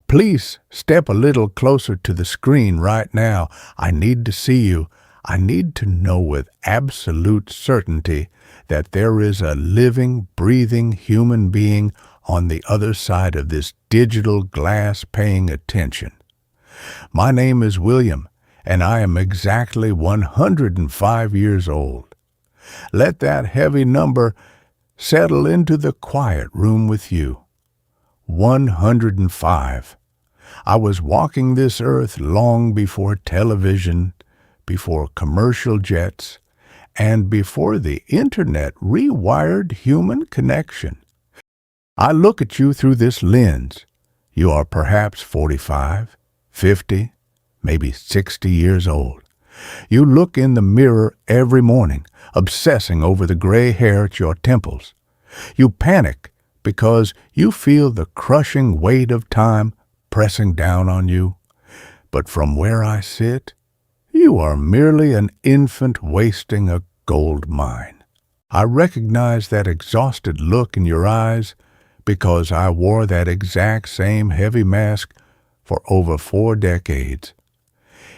Please step a little closer to the screen right now. I need to see you. I need to know with absolute certainty that there is a living, breathing human being on the other side of this digital glass paying attention. My name is William, and I am exactly 105 years old. Let that heavy number settle into the quiet room with you. 105. I was walking this earth long before television, before commercial jets, and before the internet rewired human connection. I look at you through this lens. You are perhaps 45, 50, maybe 60 years old. You look in the mirror every morning, obsessing over the gray hair at your temples. You panic because you feel the crushing weight of time pressing down on you. But from where I sit, you are merely an infant wasting a gold mine. I recognize that exhausted look in your eyes because I wore that exact same heavy mask for over 4 decades.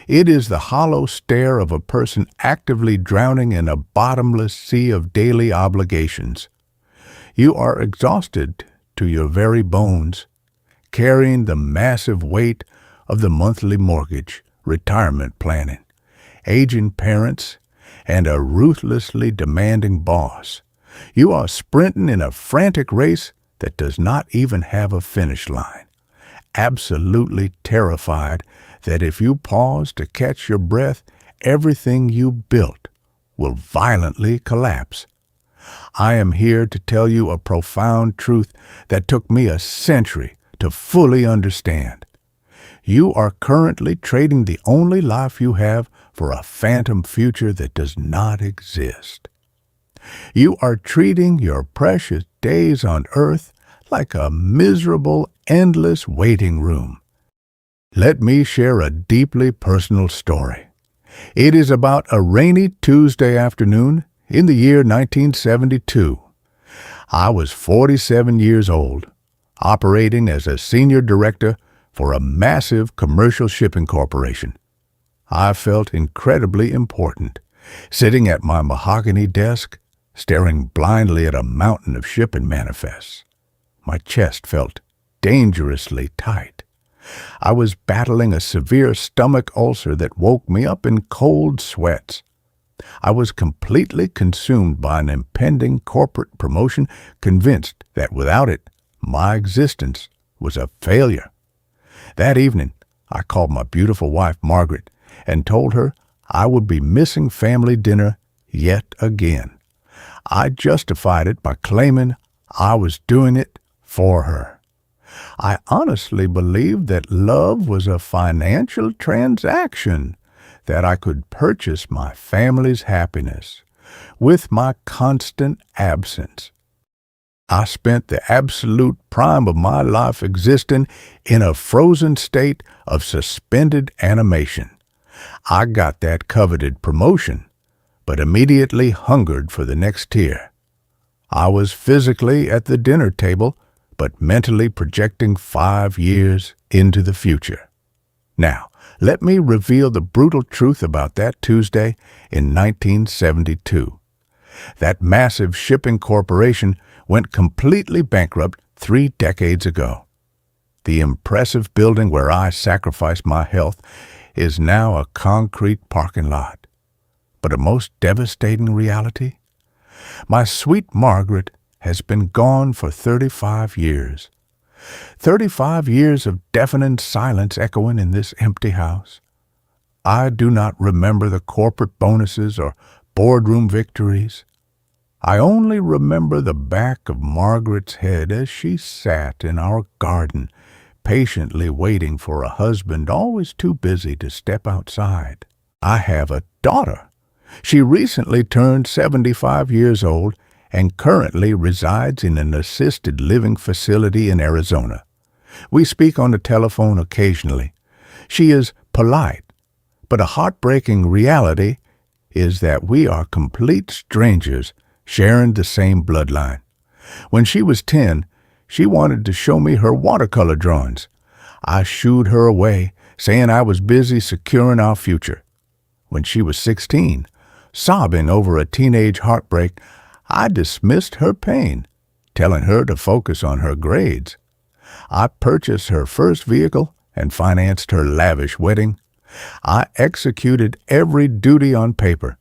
It is the hollow stare of a person actively drowning in a bottomless sea of daily obligations. You are exhausted to your very bones, carrying the massive weight of the monthly mortgage, retirement planning, aging parents, and a ruthlessly demanding boss. You are sprinting in a frantic race that does not even have a finish line, absolutely terrified that if you pause to catch your breath, everything you built will violently collapse. I am here to tell you a profound truth that took me a century to fully understand. You are currently trading the only life you have for a phantom future that does not exist. You are treating your precious days on earth like a miserable, endless waiting room. Let me share a deeply personal story. It is about a rainy Tuesday afternoon in the year 1972. I was 47 years old, operating as a senior director for a massive commercial shipping corporation. I felt incredibly important, sitting at my mahogany desk, staring blindly at a mountain of shipping manifests. My chest felt dangerously tight. I was battling a severe stomach ulcer that woke me up in cold sweats. I was completely consumed by an impending corporate promotion, convinced that without it, my existence was a failure. That evening, I called my beautiful wife, Margaret, and told her I would be missing family dinner yet again. I justified it by claiming I was doing it for her. I honestly believed that love was a financial transaction, that I could purchase my family's happiness with my constant absence. I spent the absolute prime of my life existing in a frozen state of suspended animation. I got that coveted promotion, but immediately hungered for the next tier. I was physically at the dinner table, but mentally projecting 5 years into the future. Now, let me reveal the brutal truth about that Tuesday in 1972. That massive shipping corporation went completely bankrupt 3 decades ago. The impressive building where I sacrificed my health is now a concrete parking lot. But a most devastating reality? My sweet Margaret has been gone for 35 years. 35 years of deafening silence echoing in this empty house. I do not remember the corporate bonuses or boardroom victories. I only remember the back of Margaret's head as she sat in our garden, patiently waiting for a husband always too busy to step outside. I have a daughter. She recently turned 75 years old and currently resides in an assisted living facility in Arizona. We speak on the telephone occasionally. She is polite, but a heartbreaking reality is that we are complete strangers sharing the same bloodline. When she was 10, she wanted to show me her watercolor drawings. I shooed her away, saying I was busy securing our future. When she was 16, sobbing over a teenage heartbreak, I dismissed her pain, telling her to focus on her grades. I purchased her first vehicle and financed her lavish wedding. I executed every duty on paper,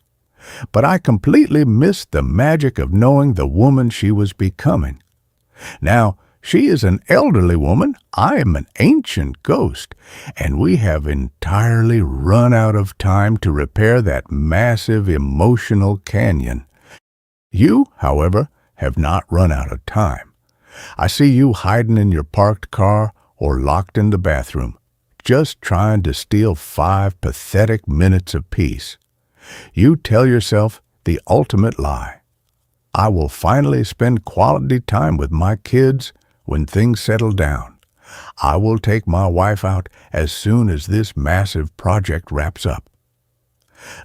but I completely missed the magic of knowing the woman she was becoming. Now, she is an elderly woman, I am an ancient ghost, and we have entirely run out of time to repair that massive emotional canyon. You, however, have not run out of time. I see you hiding in your parked car or locked in the bathroom, just trying to steal 5 pathetic minutes of peace. You tell yourself the ultimate lie. I will finally spend quality time with my kids when things settle down. I will take my wife out as soon as this massive project wraps up.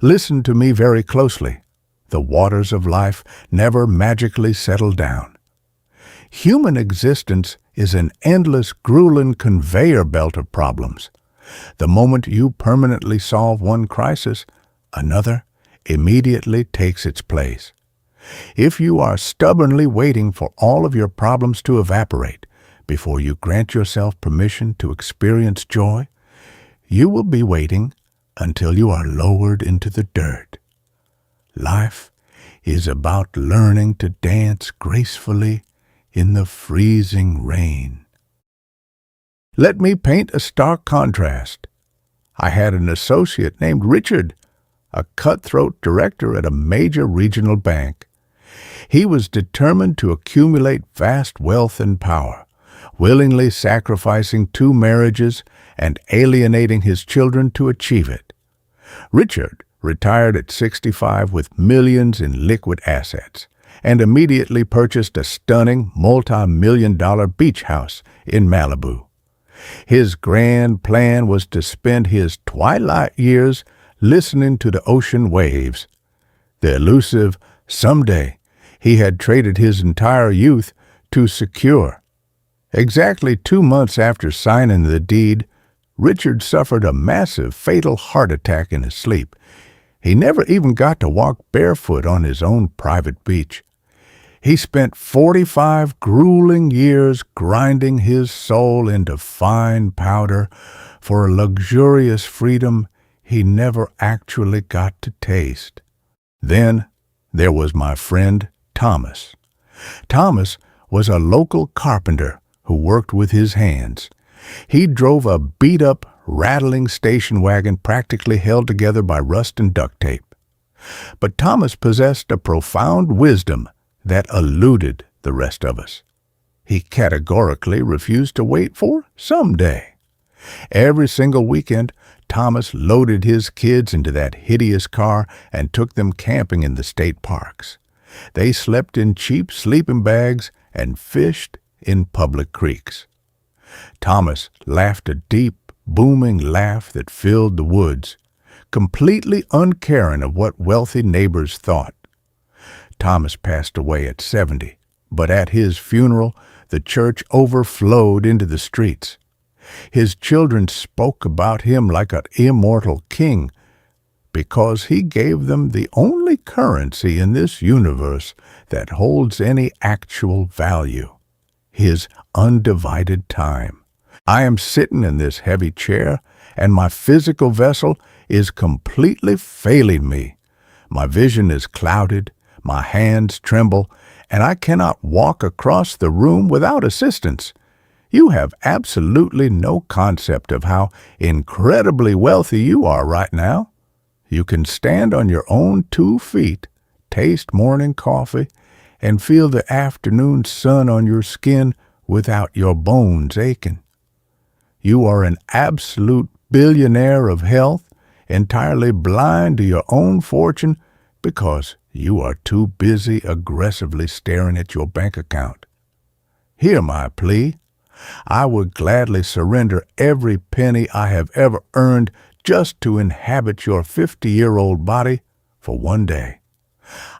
Listen to me very closely. The waters of life never magically settle down. Human existence is an endless, grueling conveyor belt of problems. The moment you permanently solve one crisis, another immediately takes its place. If you are stubbornly waiting for all of your problems to evaporate before you grant yourself permission to experience joy, you will be waiting until you are lowered into the dirt. Life is about learning to dance gracefully in the freezing rain. Let me paint a stark contrast. I had an associate named Richard, a cutthroat director at a major regional bank. He was determined to accumulate vast wealth and power, willingly sacrificing 2 marriages and alienating his children to achieve it. Richard retired at 65 with millions in liquid assets and immediately purchased a stunning multi-million-dollar beach house in Malibu. His grand plan was to spend his twilight years listening to the ocean waves. The elusive someday he had traded his entire youth to secure. Exactly 2 months after signing the deed, Richard suffered a massive fatal heart attack in his sleep. He never even got to walk barefoot on his own private beach. He spent 45 grueling years grinding his soul into fine powder for a luxurious freedom he never actually got to taste. Then there was my friend Thomas. Thomas was a local carpenter who worked with his hands. He drove a beat-up, rattling station wagon practically held together by rust and duct tape. But Thomas possessed a profound wisdom that eluded the rest of us. He categorically refused to wait for someday. Every single weekend, Thomas loaded his kids into that hideous car and took them camping in the state parks. They slept in cheap sleeping bags and fished in public creeks. Thomas laughed a deep, booming laugh that filled the woods, completely uncaring of what wealthy neighbors thought. Thomas passed away at 70, but at his funeral, the church overflowed into the streets. His children spoke about him like an immortal king because he gave them the only currency in this universe that holds any actual value: his undivided time. I am sitting in this heavy chair, and my physical vessel is completely failing me. My vision is clouded, my hands tremble, and I cannot walk across the room without assistance. You have absolutely no concept of how incredibly wealthy you are right now. You can stand on your own 2 feet, taste morning coffee, and feel the afternoon sun on your skin without your bones aching. You are an absolute billionaire of health, entirely blind to your own fortune because you are too busy aggressively staring at your bank account. Hear my plea. I would gladly surrender every penny I have ever earned just to inhabit your 50-year-old body for one day.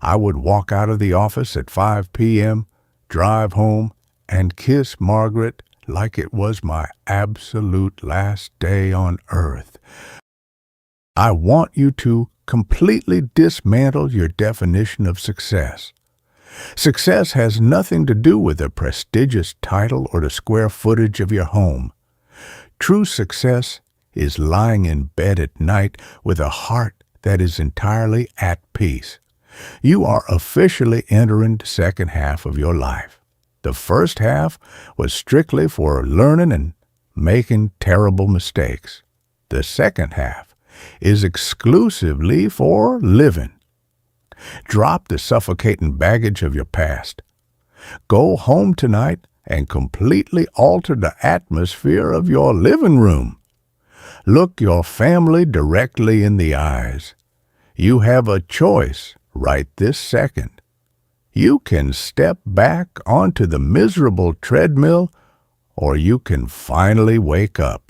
I would walk out of the office at 5 p.m., drive home, and kiss Margaret like it was my absolute last day on earth. I want you to completely dismantle your definition of success. Success has nothing to do with a prestigious title or the square footage of your home. True success is lying in bed at night with a heart that is entirely at peace. You are officially entering the second half of your life. The first half was strictly for learning and making terrible mistakes. The second half is exclusively for living. Drop the suffocating baggage of your past. Go home tonight and completely alter the atmosphere of your living room. Look your family directly in the eyes. You have a choice right this second. You can step back onto the miserable treadmill, or you can finally wake up.